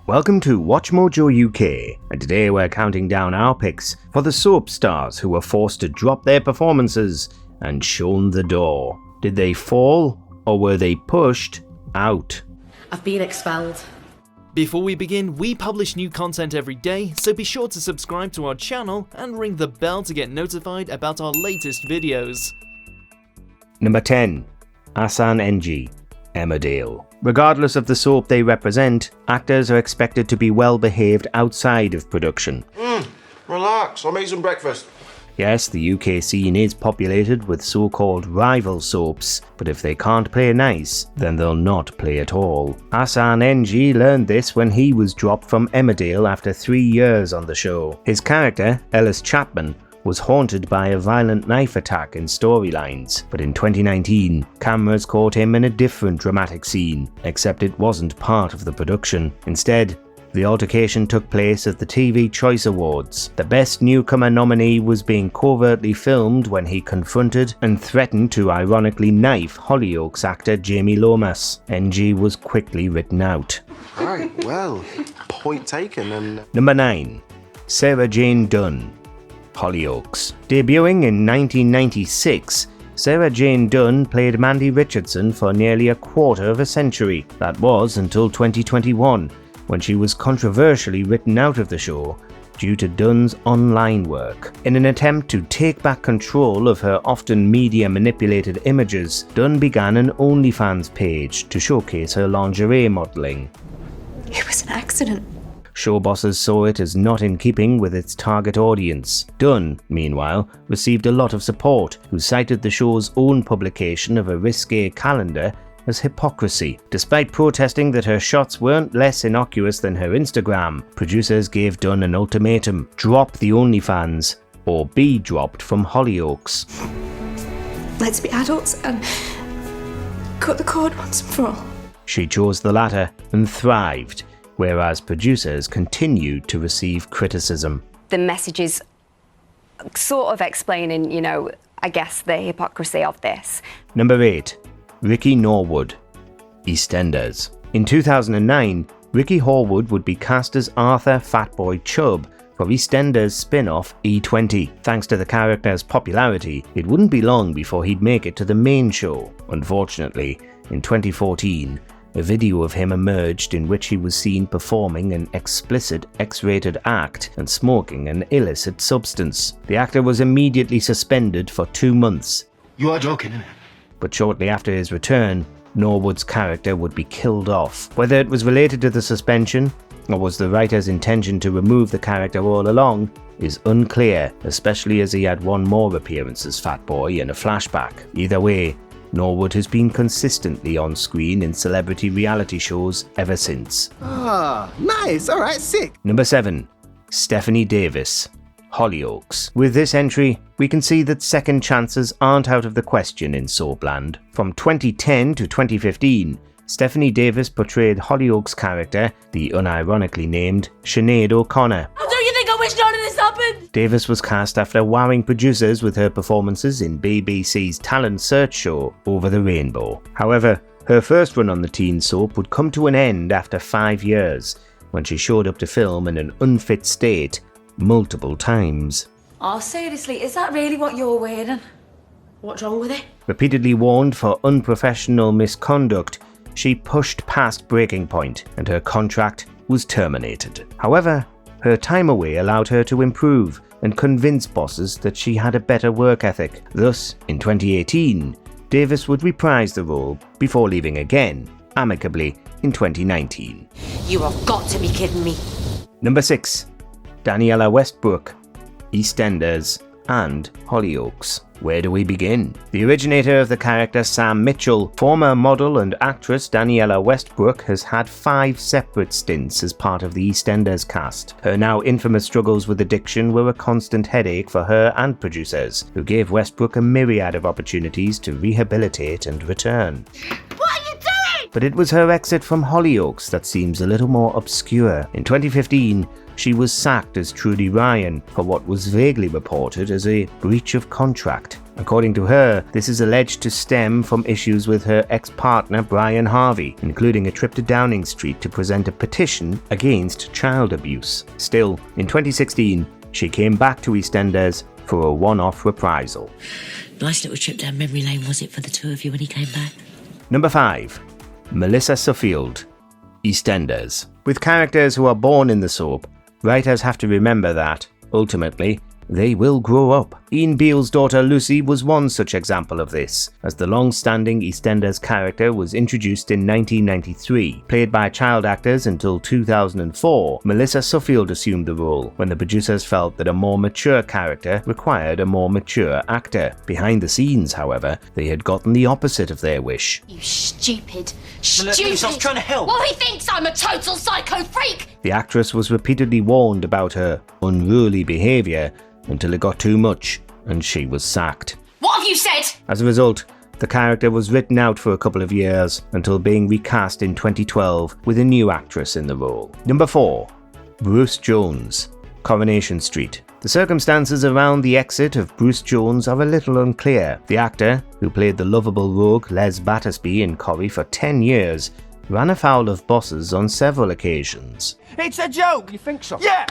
Welcome to WatchMojoUK, and today we're counting down our picks for the soap stars who were forced to drop their performances and shown the door. Did they fall, or were they pushed out? I've been expelled. Before we begin, we publish new content every day, so be sure to subscribe to our channel and ring the bell to get notified about our latest videos. Number 10. Assan N'jie, Emmerdale. Regardless of the soap they represent, actors are expected to be well behaved outside of production. Relax, I'll make some breakfast. Yes, the UK scene is populated with so-called rival soaps, but if they can't play nice, then they'll not play at all. Assan N'jie learned this when he was dropped from Emmerdale after 3 years on the show. His character, Ellis Chapman, was haunted by a violent knife attack in storylines, but in 2019, cameras caught him in a different dramatic scene, except it wasn't part of the production. Instead, the altercation took place at the TV Choice Awards. The Best Newcomer nominee was being covertly filmed when he confronted and threatened to ironically knife Hollyoaks actor Jamie Lomas. N'jie was quickly written out. Alright, well, point taken and... Number 9. Sarah Jane Dunn, Hollyoaks. Debuting in 1996, Sarah Jane Dunn played Mandy Richardson for nearly a quarter of a century. That was until 2021, when she was controversially written out of the show due to Dunn's online work. In an attempt to take back control of her often media-manipulated images, Dunn began an OnlyFans page to showcase her lingerie modelling. It was an accident. Show bosses saw it as not in keeping with its target audience. Dunn, meanwhile, received a lot of support, who cited the show's own publication of a risque calendar as hypocrisy. Despite protesting that her shots weren't less innocuous than her Instagram, producers gave Dunn an ultimatum: drop the OnlyFans or be dropped from Hollyoaks. Let's be adults and cut the cord once and for all. She chose the latter and thrived, whereas producers continued to receive criticism. The messages sort of explaining, I guess the hypocrisy of this. Number 8. Ricky Norwood, Eastenders. In 2009, Ricky Horwood would be cast as Arthur Fatboy Chubb for EastEnders spin-off E20. Thanks to the character's popularity, it wouldn't be long before he'd make it to the main show. Unfortunately, in 2014, a video of him emerged in which he was seen performing an explicit X-rated act and smoking an illicit substance. The actor was immediately suspended for 2 months. You are joking, innit? But shortly after his return, Norwood's character would be killed off. Whether it was related to the suspension, or was the writer's intention to remove the character all along, is unclear, especially as he had one more appearance as Fatboy in a flashback. Either way, Norwood has been consistently on screen in celebrity reality shows ever since. Ah, nice, alright, sick. Number 7. Stephanie Davis, Hollyoaks. With this entry, we can see that second chances aren't out of the question in soapland. From 2010 to 2015, Stephanie Davis portrayed Hollyoaks' character, the unironically named Sinead O'Connor. How do you think I wish none of this happened? Davis was cast after wowing producers with her performances in BBC's talent search show Over the Rainbow. However, her first run on the teen soap would come to an end after 5 years, when she showed up to film in an unfit state multiple times. Oh, seriously, is that really what you're wearing? What's wrong with it? Repeatedly warned for unprofessional misconduct, she pushed past breaking point and her contract was terminated. However, her time away allowed her to improve and convince bosses that she had a better work ethic. Thus, in 2018, Davis would reprise the role before leaving again, amicably, in 2019. You have got to be kidding me. Number 6. Danniella Westbrook, EastEnders and Hollyoaks. Where do we begin? The originator of the character Sam Mitchell, former model and actress Danniella Westbrook, has had 5 separate stints as part of the EastEnders cast. Her now infamous struggles with addiction were a constant headache for her and producers, who gave Westbrook a myriad of opportunities to rehabilitate and return. What are you doing? But it was her exit from Hollyoaks that seems a little more obscure. In 2015, she was sacked as Trudy Ryan for what was vaguely reported as a breach of contract. According to her, this is alleged to stem from issues with her ex-partner Brian Harvey, including a trip to Downing Street to present a petition against child abuse. Still, in 2016, she came back to Eastenders for a one-off reprisal. Nice little trip down memory lane, was it, for the two of you when he came back? Number 5. Melissa Suffield, Eastenders. With characters who are born in the soap, writers have to remember that, ultimately, they will grow up. Ian Beale's daughter Lucy was one such example of this, as the long-standing EastEnders character was introduced in 1993. Played by child actors until 2004, Melissa Suffield assumed the role when the producers felt that a more mature character required a more mature actor. Behind the scenes, however, they had gotten the opposite of their wish. You stupid. Melissa, I was trying to help. Well, he thinks I'm a total psycho freak. The actress was repeatedly warned about her unruly behaviour until it got too much and she was sacked. What have you said? As a result, the character was written out for a couple of years until being recast in 2012 with a new actress in the role. Number 4. Bruce Jones, Coronation Street. The circumstances around the exit of Bruce Jones are a little unclear. The actor, who played the lovable rogue Les Battersby in Corrie for 10 years, ran afoul of bosses on several occasions. It's a joke! You think so? Yeah!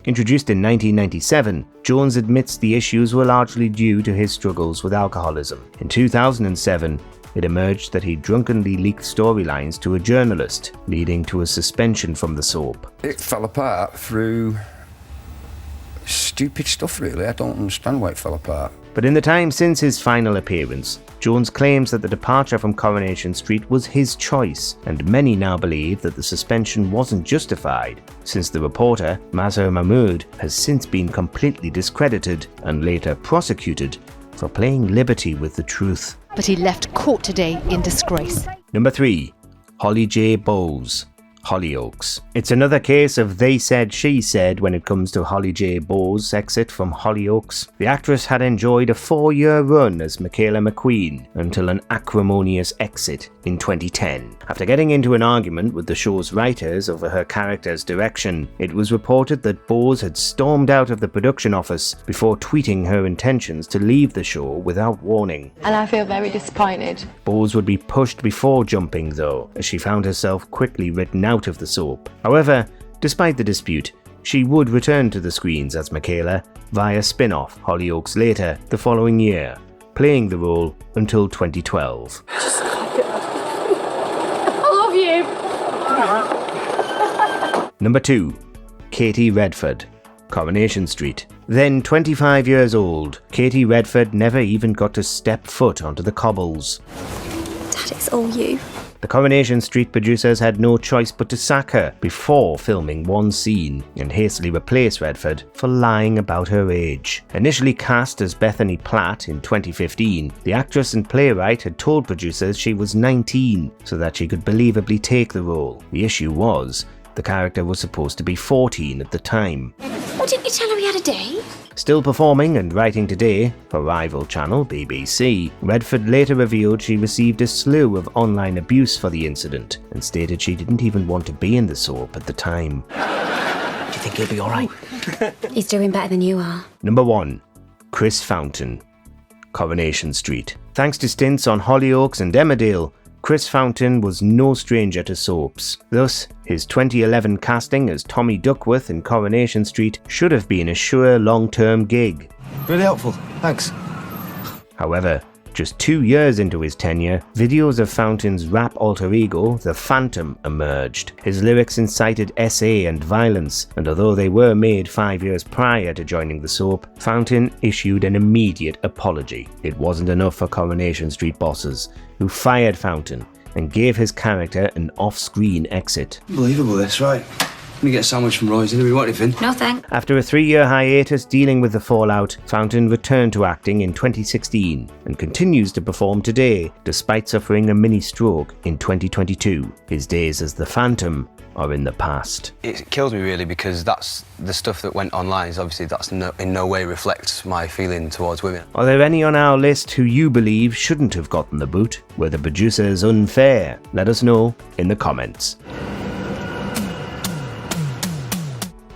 Introduced in 1997, Jones admits the issues were largely due to his struggles with alcoholism. In 2007, it emerged that he drunkenly leaked storylines to a journalist, leading to a suspension from the soap. It fell apart through stupid stuff, really. I don't understand why it fell apart. But in the time since his final appearance, Jones claims that the departure from Coronation Street was his choice, and many now believe that the suspension wasn't justified, since the reporter, Mazhar Mahmood, has since been completely discredited and later prosecuted for playing liberty with the truth. But he left court today in disgrace. Number 3. Hollie-Jay Bowes, Hollyoaks. It's another case of they said she said when it comes to Hollie-Jay Bowes' exit from Hollyoaks. The actress had enjoyed a 4-year run as Michaela McQueen until an acrimonious exit in 2010. After getting into an argument with the show's writers over her character's direction, it was reported that Bowes had stormed out of the production office before tweeting her intentions to leave the show without warning. And I feel very disappointed. Bowes would be pushed before jumping though, as she found herself quickly written out of the soap. However, despite the dispute, she would return to the screens as Michaela via spin-off Hollyoaks later the following year, playing the role until 2012. I love you. Number 2. Katie Redford, Coronation Street. Then 25 years old, Katie Redford never even got to step foot onto the cobbles. Dad, it's all you. The Coronation Street producers had no choice but to sack her before filming one scene and hastily replace Redford for lying about her age. Initially cast as Bethany Platt in 2015, the actress and playwright had told producers she was 19 so that she could believably take the role. The issue was, the character was supposed to be 14 at the time. Oh, didn't you tell her he had a day? Still performing and writing today for rival channel BBC, Redford later revealed she received a slew of online abuse for the incident and stated she didn't even want to be in the soap at the time. Do you think he'll be alright? He's doing better than you are. Number 1. Chris Fountain, Coronation Street. Thanks to stints on Hollyoaks and Emmerdale, Chris Fountain was no stranger to soaps. Thus, his 2011 casting as Tommy Duckworth in Coronation Street should have been a sure long-term gig. Really helpful, thanks. However, just 2 years into his tenure, videos of Fountain's rap alter ego, The Phantom, emerged. His lyrics incited SA and violence, and although they were made 5 years prior to joining the soap, Fountain issued an immediate apology. It wasn't enough for Coronation Street bosses, who fired Fountain and gave his character an off-screen exit. Unbelievable this, right? Let me get a sandwich from Roy's. Anybody want anything? No thanks. After a 3-year hiatus dealing with the fallout, Fountain returned to acting in 2016 and continues to perform today, despite suffering a mini-stroke in 2022. His days as the Phantom are in the past. It kills me really because that's the stuff that went online. Is obviously that's in no way reflects my feeling towards women. Are there any on our list who you believe shouldn't have gotten the boot? Were the producers unfair? Let us know in the comments.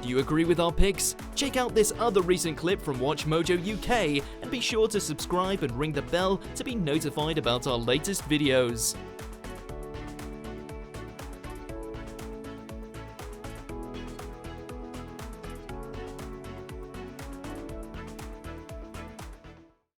Do you agree with our picks? Check out this other recent clip from WatchMojoUK and be sure to subscribe and ring the bell to be notified about our latest videos.